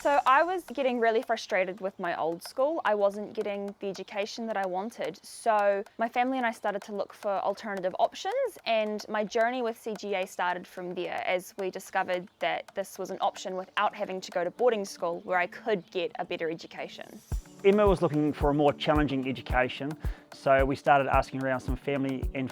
So I was getting really frustrated with my old school. I wasn't getting the education that I wanted. So my family and I started to look for alternative options, and my journey with CGA started from there as we discovered that this was an option without having to go to boarding school where I could get a better education. Emma was looking for a more challenging education, so we started asking around some family and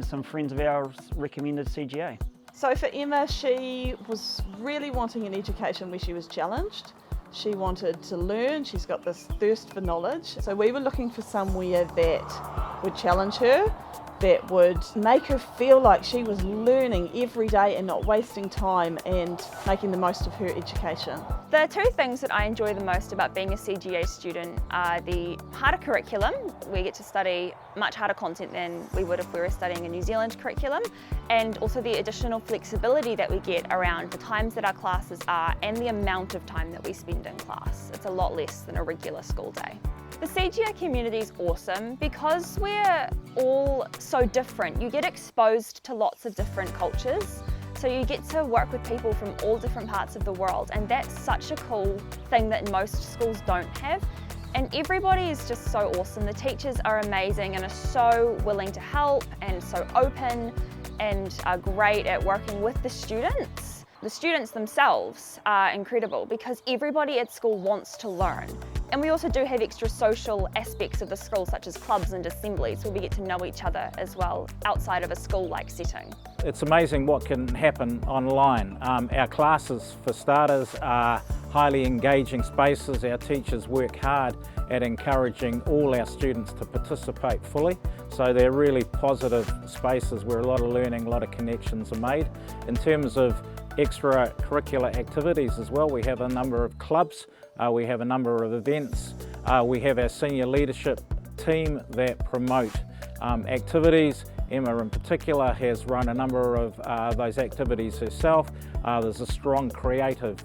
some friends of ours recommended CGA. So for Emma, she was really wanting an education where she was challenged. She wanted to learn, she's got this thirst for knowledge. So we were looking for somewhere that would challenge her, that would make her feel like she was learning every day and not wasting time and making the most of her education. The two things that I enjoy the most about being a CGA student are the harder curriculum. We get to study much harder content than we would if we were studying a New Zealand curriculum, and also the additional flexibility that we get around the times that our classes are and the amount of time that we spend in class. It's a lot less than a regular school day. The CGA community is awesome because we're all so different. You get exposed to lots of different cultures, so you get to work with people from all different parts of the world, and that's such a cool thing that most schools don't have. And everybody is just so awesome. The teachers are amazing and are so willing to help and so open and are great at working with the students. The students themselves are incredible because everybody at school wants to learn. And we also do have extra social aspects of the school, such as clubs and assemblies, where we get to know each other as well outside of a school-like setting. It's amazing what can happen online. Our classes, for starters, are highly engaging spaces. Our teachers work hard at encouraging all our students to participate fully. So they're really positive spaces where a lot of learning, a lot of connections are made. In terms of extracurricular activities as well, we have a number of clubs, we have a number of events, we have our senior leadership team that promote activities. Emma in particular has run a number of those activities herself. There's a strong creative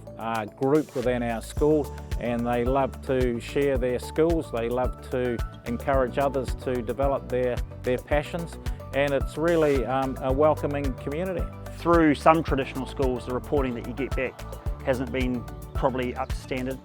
group within our school, and they love to share their skills, they love to encourage others to develop their passions, and it's really a welcoming community. Through some traditional schools, the reporting that you get back hasn't been probably up to standard.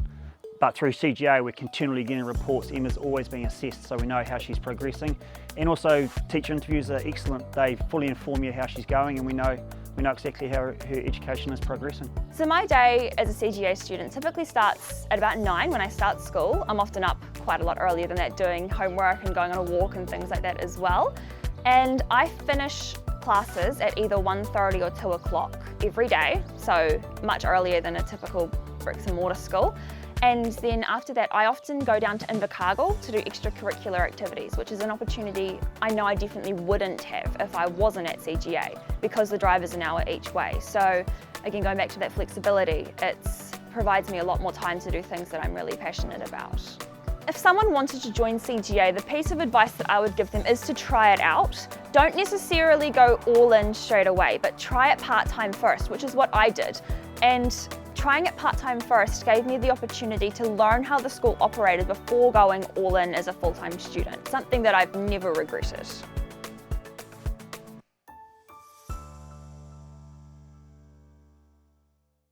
But through CGA, we're continually getting reports. Emma's always being assessed, so we know how she's progressing. And also, teacher interviews are excellent. They fully inform you how she's going, and we know exactly how her education is progressing. So my day as a CGA student typically starts at about 9 when I start school. I'm often up quite a lot earlier than that doing homework and going on a walk and things like that as well. And I finish classes at either 1:30 or 2 o'clock every day, so much earlier than a typical bricks and mortar school. And then after that, I often go down to Invercargill to do extracurricular activities, which is an opportunity I know I definitely wouldn't have if I wasn't at CGA, because the drive is an hour each way. So again, going back to that flexibility, it provides me a lot more time to do things that I'm really passionate about. If someone wanted to join CGA, the piece of advice that I would give them is to try it out. Don't necessarily go all in straight away, but try it part-time first, which is what I did. And trying it part-time first gave me the opportunity to learn how the school operated before going all in as a full-time student, something that I've never regretted.